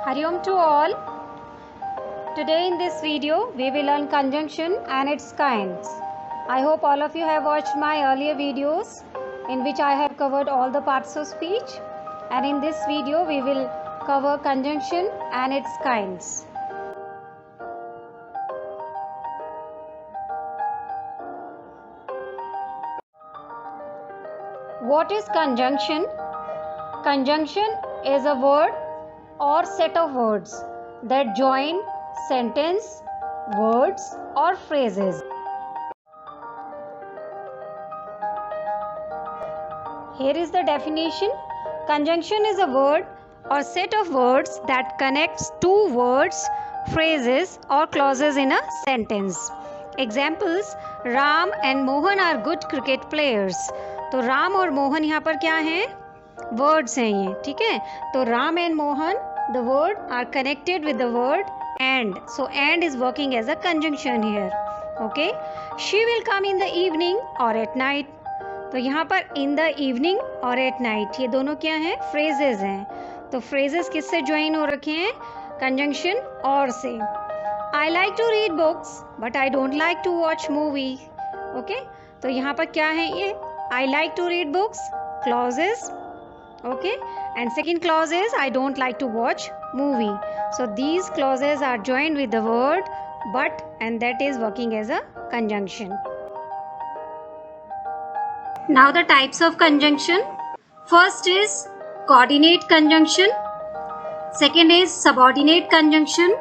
Hariom to all. Today in this video we will learn conjunction and its kinds. I hope all of you have watched my earlier videos in which I have covered all the parts of speech, and in this video we will cover conjunction and its kinds. What is conjunction? Conjunction is a word or set of words that join sentence, words or phrases. Here is the definition. Conjunction is a word or set of words that connects two words, phrases or clauses in a sentence. Examples: Ram and Mohan are good cricket players. तो राम और मोहन यहाँ पर क्या हैं? Words हैं ये, ठीक है. तो Ram and Mohan, the word are connected with the word and, so and is working as a conjunction here. Okay. She will come in the evening और एट नाइट. तो यहाँ पर इन द इवनिंग और एट नाइट ये दोनों क्या हैं? Phrases हैं. तो फ्रेजेस किससे ज्वाइन हो रखे हैं? कंजंक्शन और से. I like to read books but I don't like to watch movie. Okay. तो यहाँ पर क्या है ये? I like to read books, clauses, okay, and second clause is I don't like to watch movie. So these clauses are joined with the word but, and that is working as a conjunction. Now the types of conjunction. First is coordinate conjunction, second is subordinate conjunction,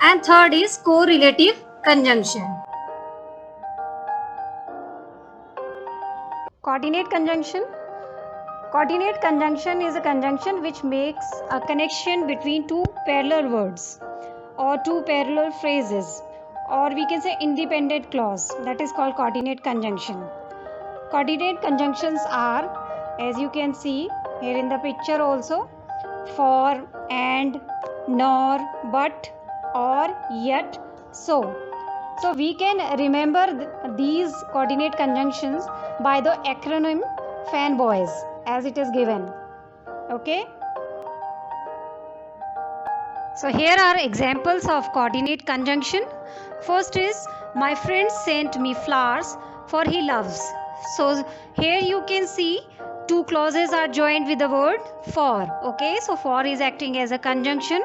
and third is correlative conjunction. Coordinate conjunction. Coordinate conjunction is a conjunction which makes a connection between two parallel words or two parallel phrases, or we can say independent clause. That is called coordinate conjunction. Coordinate conjunctions are, as you can see here in the picture also, for, and, nor, but, or, yet, so. So we can remember these coordinate conjunctions by the acronym FANBOYS as it is given. Okay. So here are examples of coordinate conjunction. First is my friend sent me flowers for he loves. So here you can see two clauses are joined with the word for. Okay. So for is acting as a conjunction,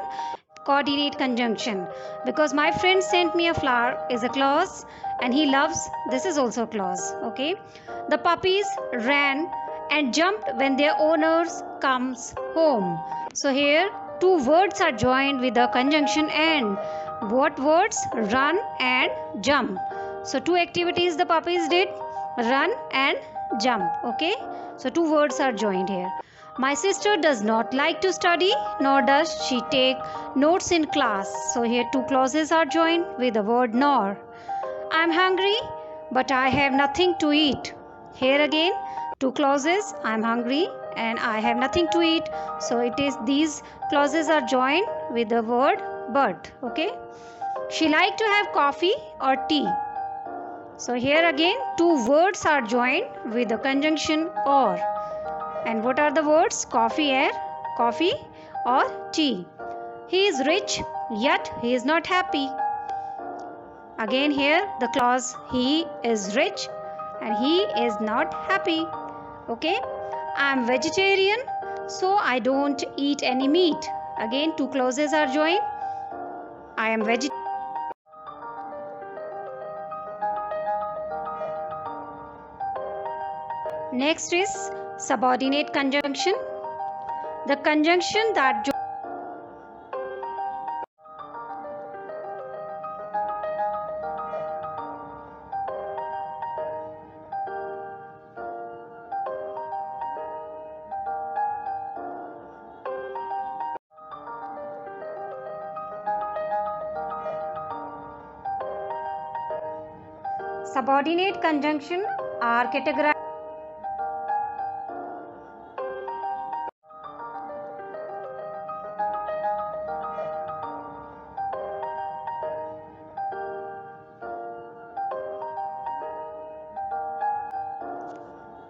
coordinate conjunction, because my friend sent me a flower is a clause and he loves, this is also a clause. Okay. The puppies ran and jumped when their owners comes home. So here two words are joined with the conjunction and. What words? Run and jump. So two activities the puppies did, run and jump. Okay. So two words are joined here. My sister does not like to study, nor does she take notes in class. So here two clauses are joined with the word nor. I am hungry, but I have nothing to eat. Here again two clauses, I am hungry and I have nothing to eat. So it is these clauses are joined with the word but. Okay. She liked to have coffee or tea. So here again two words are joined with the conjunction or. And what are the words? Coffee or tea. He is rich, yet he is not happy. Again here the clause he is rich and he is not happy. Okay. I am vegetarian, so I don't eat any meat. Again two clauses are joined. I am vegetarian. Next is subordinate conjunction. The conjunction that subordinate conjunction are categorized.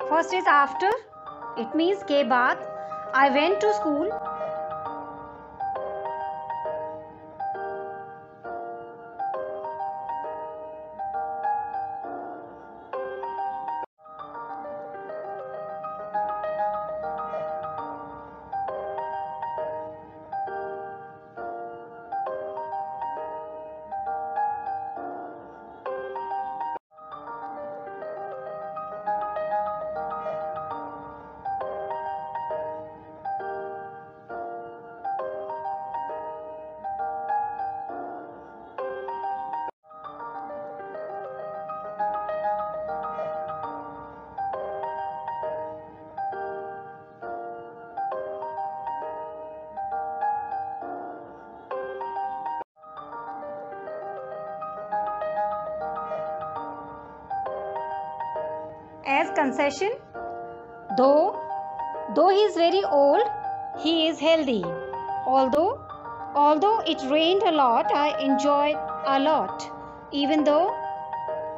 First is after. It means के बाद. I went to school. concession. Though he is very old, he is healthy. Although it rained a lot, I enjoyed a lot. Even though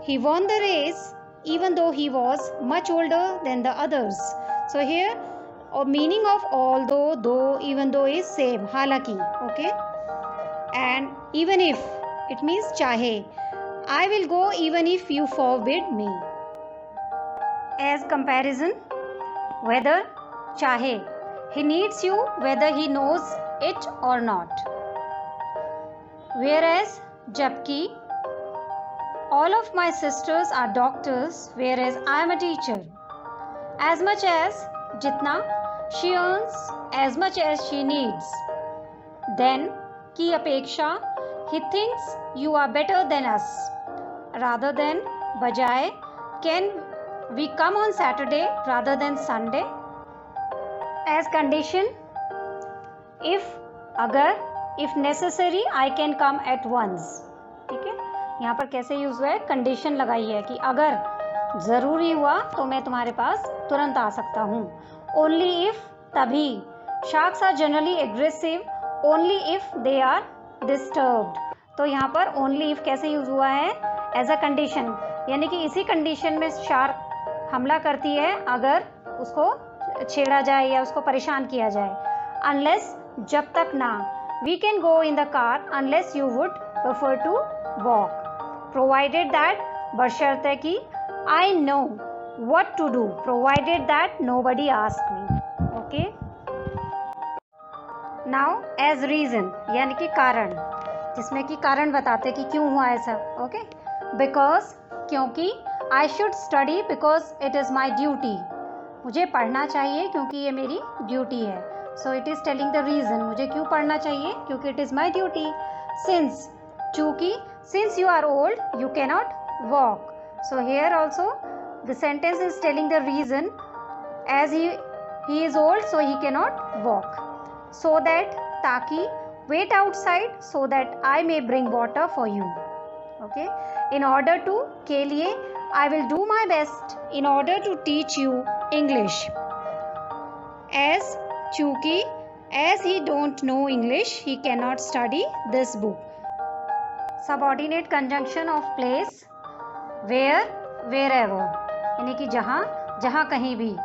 he won the race, even though he was much older than the others. So here, meaning of although, though, even though is same. Halaki, okay. And even if, it means chahe. I will go even if you forbid me. As comparison, whether chahe, he needs you whether he knows it or not. Whereas jabki, all of my sisters are doctors, whereas I am a teacher. As much as, jitna, she earns as much as she needs. Then, ki apeksha, he thinks you are better than us. Rather than, bajaye, can we come on Saturday rather than Sunday? As condition, if, agar, if necessary, I can come at once. ठीक है, यहाँ पर कैसे use हुआ है, condition लगाई है कि अगर ज़रूरी हुआ तो मैं तुम्हारे पास तुरंत आ सकता हूँ. ओनली इफ, तभी. Sharks are generally aggressive only if they are disturbed. तो यहाँ पर ओनली इफ कैसे यूज हुआ है, एज अ कंडीशन, यानी कि इसी कंडीशन में शार्क हमला करती है अगर उसको छेड़ा जाए या उसको परेशान किया जाए. अनलेस, जब तक ना. We can go in the car unless you would prefer to walk. Provided that, बशर्ते कि I know what to do, provided that nobody asked me. Okay. Now as reason, यानी कि कारण, जिसमें कि कारण बताते कि क्यों हुआ ऐसा. Okay. Because, क्योंकि, I should study because it is my duty. मुझे पढ़ना चाहिए क्योंकि ये मेरी ड्यूटी है. So it is telling the reason, मुझे क्यों पढ़ना चाहिए, क्योंकि it is my duty. Since, चूँकि, since you are old, you cannot walk. So here also the sentence is telling the reason, as he is old so he cannot walk. So that, ताकि, wait outside so that I may bring water for you. Okay. In order to, के लिए, I will do my best in order to teach you English. As, चूँकि, as he don't know English, he cannot study this book. Subordinate conjunction of place, where, wherever, यानी कि जहाँ, जहाँ कहीं भी.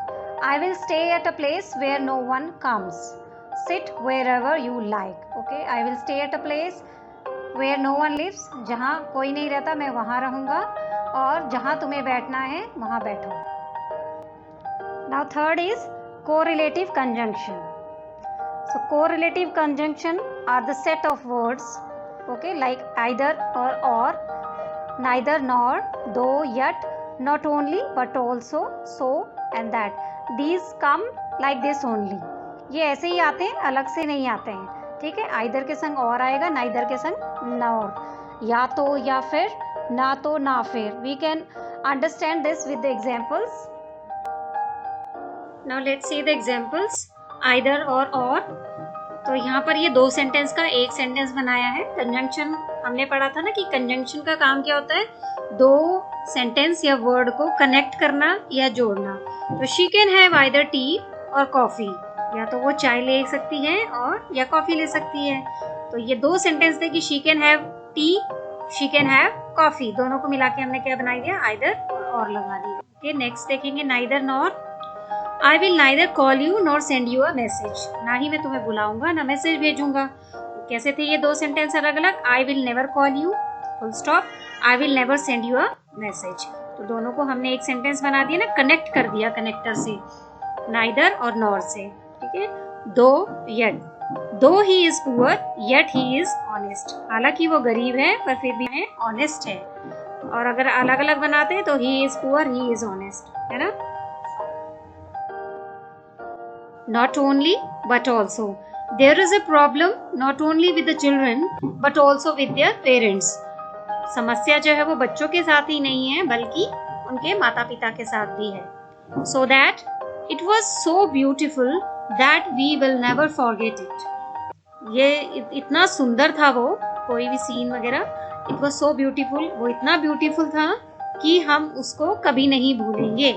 I will stay at a place where no one comes. Sit wherever you like. Okay, I will stay at a place where no one lives. जहाँ कोई नहीं रहता मैं वहाँ रहूँगा, और जहाँ तुम्हें बैठना है वहाँ बैठो. Now third is correlative conjunction. So correlative conjunction are the set of words, okay, like either or, neither nor, though, yet, not only but also, so and that. These come like this only. ये ऐसे ही आते हैं, अलग से नहीं आते हैं. ठीक है, आइदर के संग और आएगा, नाइदर के संग नॉर, या तो या फिर, ना तो ना फिर. We can understand this with the examples. Now let's see the examples. Either or. तो यहाँ पर ये दो सेंटेंस का एक सेंटेंस बनाया है. कंजंक्शन हमने पढ़ा था ना कि कंजंक्शन का काम क्या होता है, दो सेंटेंस या वर्ड को कनेक्ट करना या जोड़ना. तो she can have either T और कॉफी, या तो वो चाय ले सकती है और या कॉफी ले सकती है. तो ये दो सेंटेंस थे कि she can have T, she can have coffee, दोनों को मिला के हमने क्या बना दिया, आइदर और लगा दिया. ओके, नेक्स्ट देखेंगे neither nor. I will neither call you nor send you a message. ना ही मैं तुम्हें बुलाऊंगा ना मैसेज भेजूंगा. कैसे थे ये दो सेंटेंस अलग अलग. I will never call you, full stop. I will never send you a message. तो दोनों को हमने एक सेंटेंस बना दिया ना, कनेक्ट कर दिया कनेक्टर से, नाइदर और नॉर से. ठीक है. दो, येट. दो he is poor yet he is honest. हालांकि वो गरीब है पर फिर भी है ऑनेस्ट है. और अगर अलग अलग बनाते हैं तो he is poor he is honest, है ना. Not only but also. There is a problem not only with the children but also with their parents. समस्या जो है वो बच्चों के साथ ही नहीं है बल्कि उनके माता पिता के साथ भी है. So that it was so beautiful that we will never forget it. ये इतना सुंदर था वो, कोई भी सीन वगैरह. It was so beautiful, वो इतना ब्यूटीफुल था कि हम उसको कभी नहीं भूलेंगे.